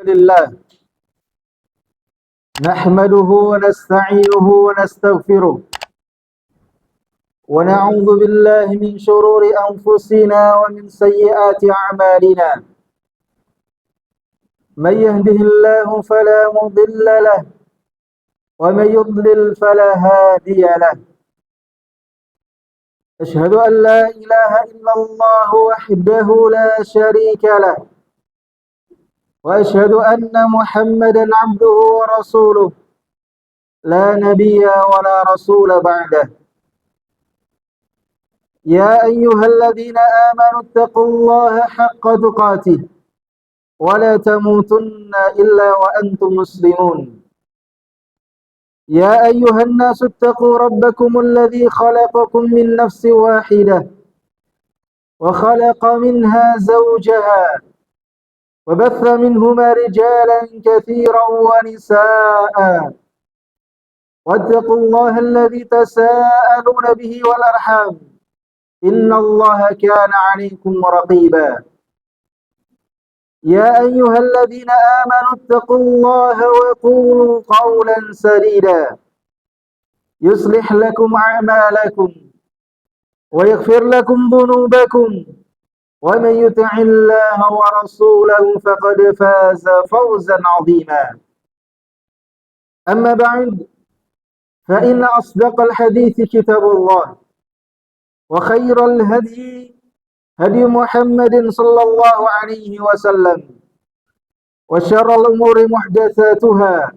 لله نحمده ونستعينه ونستغفره ونعوذ بالله من شرور أنفسنا ومن سيئات أعمالنا من يهده الله فلا مضل له ومن يضلل فلا هادي له أشهد أن لا إله إلا الله وحده لا شريك له وأشهد أن محمدا عبده ورسوله لا نبي ولا رسول بعده يا أيها الذين آمنوا اتقوا الله حق تقاته ولا تموتن إلا وأنتم مسلمون يا أيها الناس اتقوا ربكم الذي خلقكم من نفس واحدة وخلق منها زوجها وبث منهما رجالا كثيرا ونساء واتقوا الله الذي تساءلون به والأرحام إن الله كان عليكم رقيبا يا أيها الذين آمنوا اتقوا الله وقولوا قولا سديدا يصلح لكم أعمالكم ويغفر لكم ذنوبكم ومن يطع الله ورسوله فقد فاز فوزا عظيما أما بعد فإن أصدق الحديث كتاب الله وخير الهدي هدي محمد صلى الله عليه وسلم وشر الأمور محدثاتها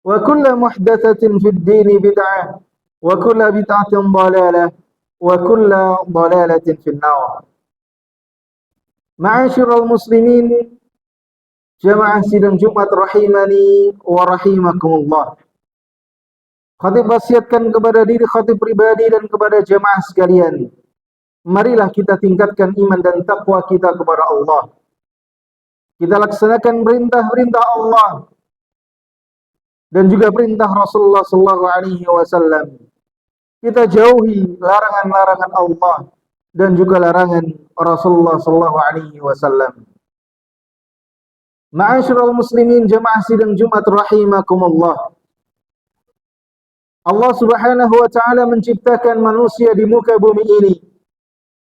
وكل محدثة في الدين بدعة وكل بدعة ضلالة وكل ضلالة في النار. Ma'asyiral muslimin, jamaah sidang Jumat rahimani wa rahimakumullah. Khatib wasiatkan kepada diri khatib pribadi dan kepada jamaah sekalian, marilah kita tingkatkan iman dan takwa kita kepada Allah. Kita laksanakan perintah-perintah Allah dan juga perintah Rasulullah sallallahu alaihi wasallam. Kita jauhi larangan-larangan Allah dan juga larangan Rasulullah sallallahu alaihi wasallam. Ma'asyiral muslimin, jamaah sidang Jumat rahimakumullah. Allah Subhanahu wa taala menciptakan manusia di muka bumi ini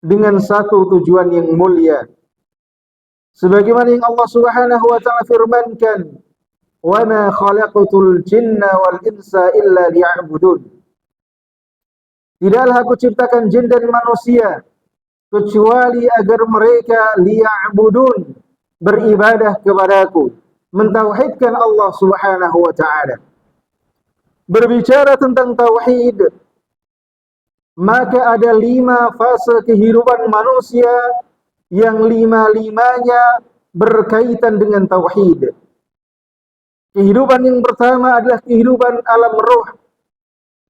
dengan satu tujuan yang mulia. Sebagaimana yang Allah Subhanahu wa taala firmankan, "Wa ma khalaqatul jinna wal insa illa liya'budun." Tidaklah aku ciptakan jin dan manusia kecuali agar mereka liya'budun, beribadah kepadaku, mentauhidkan Allah Subhanahu wa taala. Berbicara tentang tauhid, maka ada 5 fase kehidupan manusia yang 5-limanya berkaitan dengan tauhid. Kehidupan yang pertama adalah kehidupan alam roh.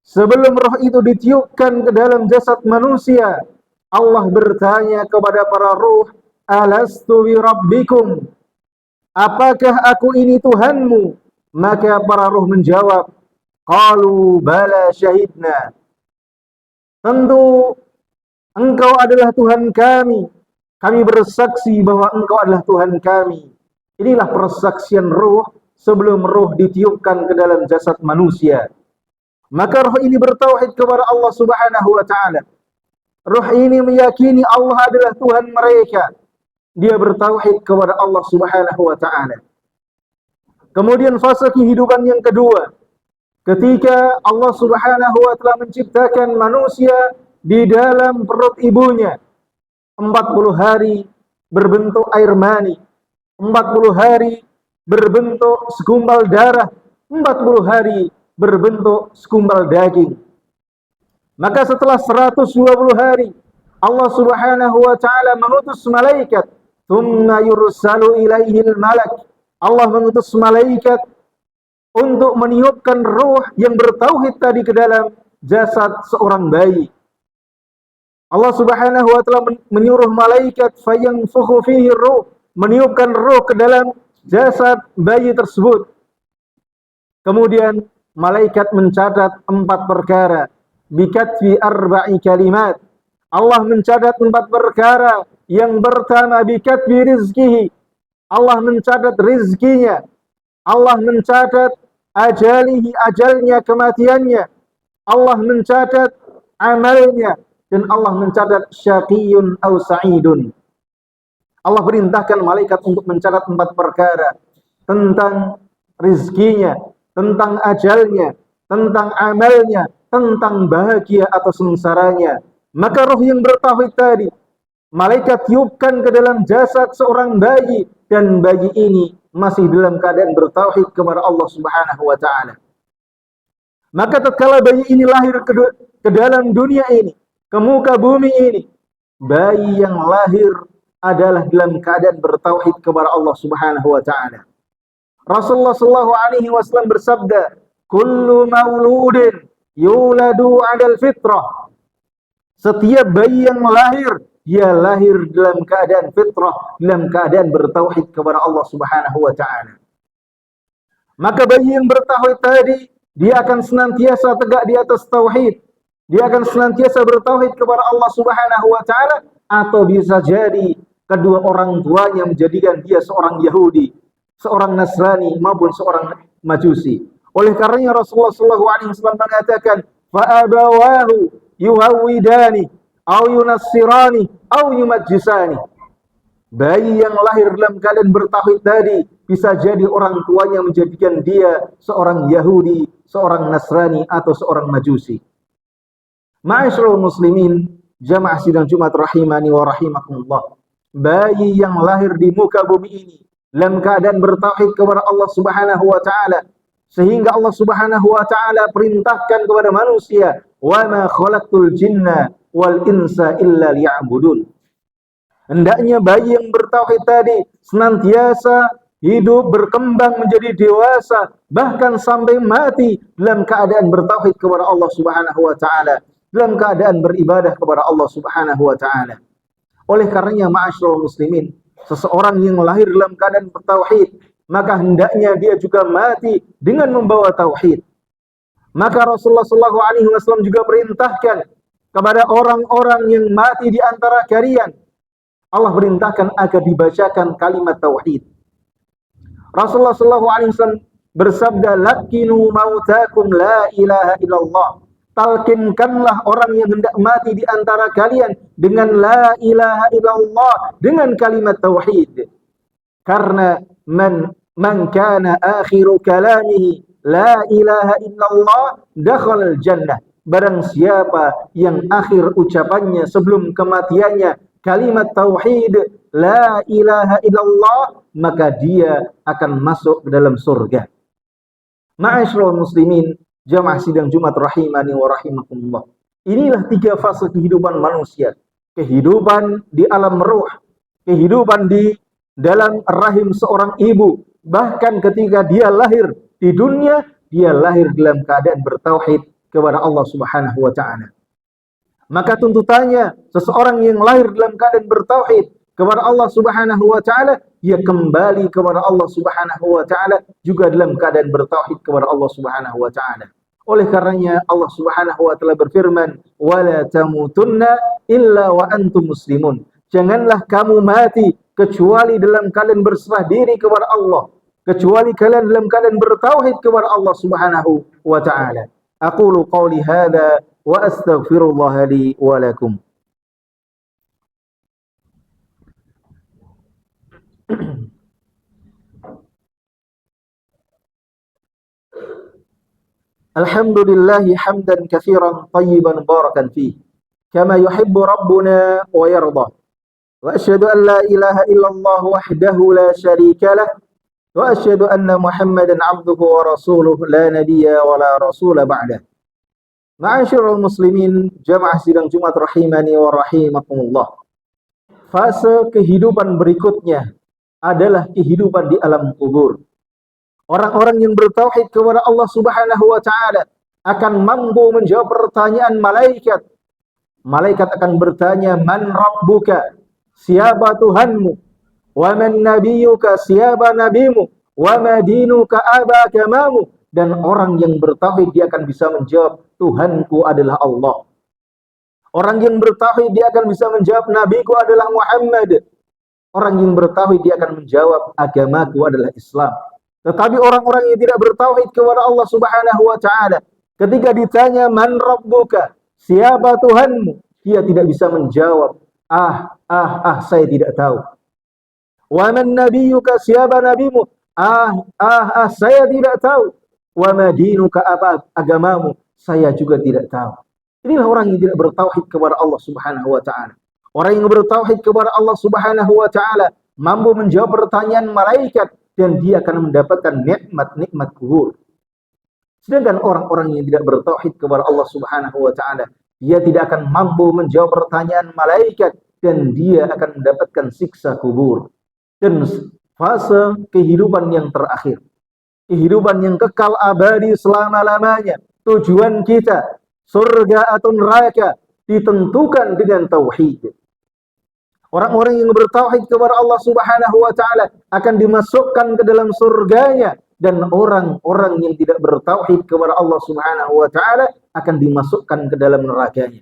Sebelum roh itu ditiupkan ke dalam jasad manusia, Allah bertanya kepada para ruh, "Alastu bi rabbikum?" Apakah aku ini Tuhanmu? Maka para ruh menjawab, "Qalu bala syahidna." Tentu engkau adalah Tuhan kami. Kami bersaksi bahwa engkau adalah Tuhan kami. Inilah persaksian ruh sebelum ruh ditiupkan ke dalam jasad manusia. Maka roh ini bertauhid kepada Allah Subhanahu wa taala. Roh ini meyakini Allah adalah Tuhan mereka. Dia bertauhid kepada Allah Subhanahu wa taala. Kemudian fase kehidupan yang kedua, ketika Allah Subhanahu wa taala menciptakan manusia di dalam perut ibunya, 40 hari berbentuk air mani, 40 hari berbentuk segumpal darah, 40 hari berbentuk segumpal daging. Maka setelah 120 hari, Allah Subhanahu wa taala mengutus malaikat, "Tsumma yursalu ilaihil malak." Allah mengutus malaikat untuk meniupkan ruh yang bertauhid tadi ke dalam jasad seorang bayi. Allah Subhanahu wa taala menyuruh malaikat fayanfukhu fihi ruh, meniupkan ruh ke dalam jasad bayi tersebut. Kemudian malaikat mencatat 4 perkara, bikatfi 4 kalimat. Allah mencatat 4 perkara. Yang pertama bikatfi rizkihi, Allah mencatat rizkinya, Allah mencatat ajalnya, kematiannya, Allah mencatat amalnya, dan Allah mencatat syaqiyun aw sa'idun. Allah perintahkan malaikat untuk mencatat 4 perkara tentang rizkinya, tentang ajalnya, tentang amalnya, tentang bahagia atau sengsaranya. Maka roh yang bertauhid tadi, malaikat tiupkan ke dalam jasad seorang bayi, dan bayi ini masih dalam keadaan bertauhid kepada Allah Subhanahu wa taala. Maka tatkala bayi ini lahir ke dalam dunia ini, ke muka bumi ini, bayi yang lahir adalah dalam keadaan bertauhid kepada Allah Subhanahu wa taala. Rasulullah sallallahu alaihi wasallam bersabda, "Kullu mauludin yuladu 'alal fitrah." Setiap bayi yang lahir, dia lahir dalam keadaan fitrah, dalam keadaan bertauhid kepada Allah Subhanahu wa taala. Maka bayi yang bertauhid tadi, dia akan senantiasa tegak di atas tauhid. Dia akan senantiasa bertauhid kepada Allah Subhanahu wa taala, atau bisa jadi kedua orang tuanya menjadikan dia seorang Yahudi, seorang Nasrani maupun seorang Majusi. Oleh karenanya Rasulullah SAW mengatakan, "Fa'abawahu yuhawidani, au yunassirani, au yumajjisani." Bayi yang lahir dalam keadaan bertauhid tadi bisa jadi orang tuanya menjadikan dia seorang Yahudi, seorang Nasrani, atau seorang Majusi. Ma'asyiral muslimin, jamaah sidang Jumat rahimani wa rahimakumullah. Bayi yang lahir di muka bumi ini dalam keadaan bertauhid kepada Allah Subhanahu wa taala, sehingga Allah Subhanahu wa taala perintahkan kepada manusia, "Wa ma khalaqtul jinna wal insa illa liya'budun." Hendaknya bayi yang bertauhid tadi senantiasa hidup, berkembang menjadi dewasa, bahkan sampai mati dalam keadaan bertauhid kepada Allah Subhanahu wa taala, dalam keadaan beribadah kepada Allah Subhanahu wa taala. Oleh karenanya ma'asyiral muslimin, seseorang yang lahir dalam keadaan bertauhid, maka hendaknya dia juga mati dengan membawa tauhid. Maka Rasulullah SAW juga perintahkan kepada orang-orang yang mati di antara kalian, Allah perintahkan agar dibacakan kalimat tauhid. Rasulullah SAW bersabda, "Lakinu mautakum la ilaha illallah." Talkinkanlah orang yang hendak mati di antara kalian dengan la ilaha illallah, dengan kalimat tauhid. Karena man kana akhiru kalamihi la ilaha illallah dakhala al-jannah. Barang siapa yang akhir ucapannya sebelum kematiannya kalimat tauhid la ilaha illallah, maka dia akan masuk ke dalam surga. Ma'asyiral muslimin, jamaah sidang Jumat rahimani wa rahimakumullah. Inilah 3 fase kehidupan manusia. Kehidupan di alam ruh, kehidupan di dalam rahim seorang ibu, bahkan ketika dia lahir di dunia, dia lahir dalam keadaan bertauhid kepada Allah Subhanahu wa taala. Maka tuntutannya seseorang yang lahir dalam keadaan bertauhid kepada Allah Subhanahu wa taala, dia kembali kepada Allah Subhanahu wa taala juga dalam keadaan bertauhid kepada Allah Subhanahu wa taala. Oleh karenanya Allah Subhanahu wa taala berfirman, "Wala tamutunna illa wa antum muslimun." Janganlah kamu mati kecuali dalam keadaan berserah diri kepada Allah, kecuali kalian dalam keadaan bertauhid kepada Allah Subhanahu wa taala. Aqulu qawli hadza wa astaghfirullah li wa lakum. Alhamdulillahi hamdan katsiran tayyiban barakan fihi kama yuhibbu rabbuna wa yarda. Wa asyhadu an la ilaha illallah wahdahu la syarika lah, wa asyhadu anna Muhammadan abduhu wa rasuluh la nabiyya wa la rasula ba'dah. Ma'asyiral muslimin, jamaah sidang Jumat rahimani wa rahimakumullah. Fase kehidupan berikutnya adalah kehidupan di alam kubur. Orang-orang yang bertauhid kepada Allah Subhanahu wa taala akan mampu menjawab pertanyaan malaikat. Malaikat akan bertanya, "Man rabbuka?" Siapa Tuhanmu? "Wa man nabiyyuka?" Siapa nabimu? "Wa ma dinuka?" Apa agamamu? Dan orang yang bertauhid dia akan bisa menjawab, "Tuhanku adalah Allah." Orang yang bertauhid dia akan bisa menjawab, "Nabiku adalah Muhammad." Orang yang bertauhid dia akan menjawab, agamaku adalah Islam. Tetapi orang-orang yang tidak bertauhid kepada Allah Subhanahu wa taala, ketika ditanya man rabbuka, siapa Tuhanmu, dia tidak bisa menjawab, saya tidak tahu. Wa man nabiyyuka, siapa nabimu, saya tidak tahu. Wa ma dinuka, apa agamamu, saya juga tidak tahu. Inilah orang yang tidak bertauhid kepada Allah Subhanahu wa taala. Orang yang bertauhid kepada Allah Subhanahu wa taala mampu menjawab pertanyaan malaikat dan dia akan mendapatkan nikmat-nikmat kubur. Sedangkan orang-orang yang tidak bertauhid kepada Allah Subhanahu wa taala, dia tidak akan mampu menjawab pertanyaan malaikat dan dia akan mendapatkan siksa kubur. Dan fase kehidupan yang terakhir, kehidupan yang kekal abadi selama-lamanya, tujuan kita surga atau neraka ditentukan dengan tauhid. Orang-orang yang bertauhid kepada Allah Subhanahu wa taala akan dimasukkan ke dalam surganya, dan orang-orang yang tidak bertauhid kepada Allah Subhanahu wa taala akan dimasukkan ke dalam nerakanya.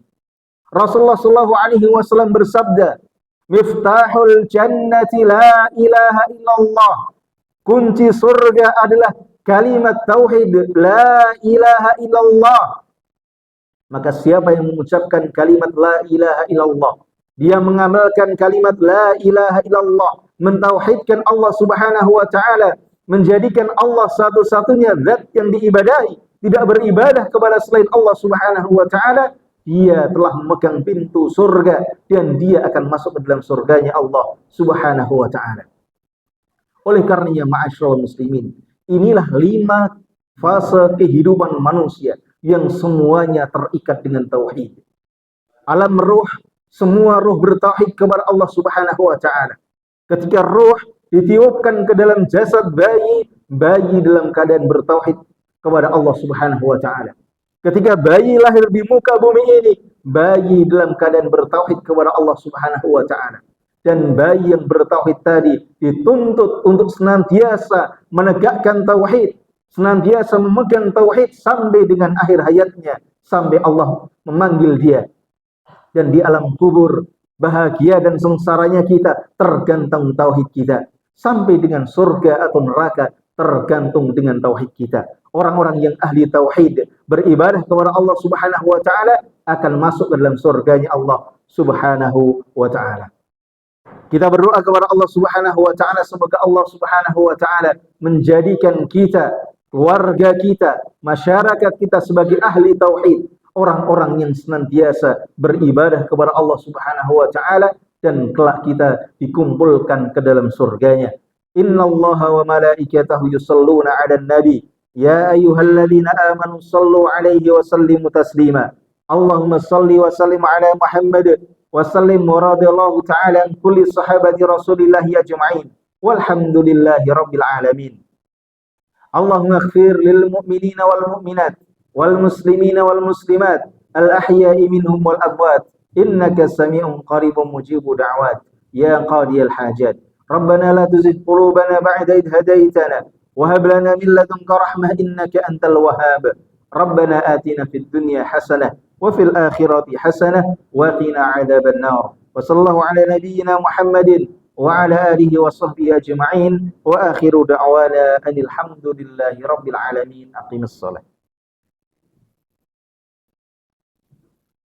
Rasulullah sallallahu alaihi wasallam bersabda, "Miftahul jannati la ilaha illallah." Kunci surga adalah kalimat tauhid la ilaha illallah. Maka siapa yang mengucapkan kalimat la ilaha illallah, dia mengamalkan kalimat la ilaha illallah, mentauhidkan Allah Subhanahu wa taala, menjadikan Allah satu-satunya zat yang diibadahi, tidak beribadah kepada selain Allah Subhanahu wa taala, dia telah memegang pintu surga dan dia akan masuk ke dalam surganya Allah Subhanahu wa taala. Oleh karenanya ma'asyiral muslimin, inilah 5 fase kehidupan manusia yang semuanya terikat dengan tauhid. Alam ruh, semua ruh bertauhid kepada Allah Subhanahu wa taala. Ketika ruh ditiupkan ke dalam jasad bayi, bayi dalam keadaan bertauhid kepada Allah Subhanahu wa taala. Ketika bayi lahir di muka bumi ini, bayi dalam keadaan bertauhid kepada Allah Subhanahu wa taala. Dan bayi yang bertauhid tadi dituntut untuk senantiasa menegakkan tauhid, senantiasa memegang tauhid sampai dengan akhir hayatnya, sampai Allah memanggil dia. Dan di alam kubur, bahagia dan sengsaranya kita tergantung tauhid kita. Sampai dengan surga atau neraka tergantung dengan tauhid kita. Orang-orang yang ahli tauhid beribadah kepada Allah Subhanahu wa taala akan masuk ke dalam surganya Allah Subhanahu wa taala. Kita berdoa kepada Allah Subhanahu wa taala semoga Allah Subhanahu wa taala menjadikan kita, keluarga kita, masyarakat kita sebagai ahli tauhid, orang-orang yang senantiasa beribadah kepada Allah Subhanahu wa taala, dan kelak kita dikumpulkan ke dalam surganya. Innallaha wa malaikatahu yusholluna 'alan nabi ya ayyuhalladzina amanu shallu 'alaihi wa sallimu taslima. Allahumma shalli wa sallim 'ala Muhammad wa sallim wa radhiyallahu ta'ala an kulli sahabati Rasulillah ajma'in walhamdulillahi rabbil alamin. Allahumma ighfir lil mu'minina wal mu'minat wal muslimina wal muslimat al ahya'i minhum wal amwat innaka sami'un qaribun mujibud da'wat ya qadiyal hajat. Rabbana la tuzigh qulubana ba'da idh hadaytana wa hab lana min ladunka rahmah innaka antal wahhab. Rabbana atina fid dunya hasanah wa fil akhirati hasanah wa qina adzaban nar. Wa sallallahu ala nabiyyina Muhammadin wa ala alihi wa sahbihi ajma'in wa akhiru da'wana anil hamdulillahi rabbil alamin. Aqimis shalah.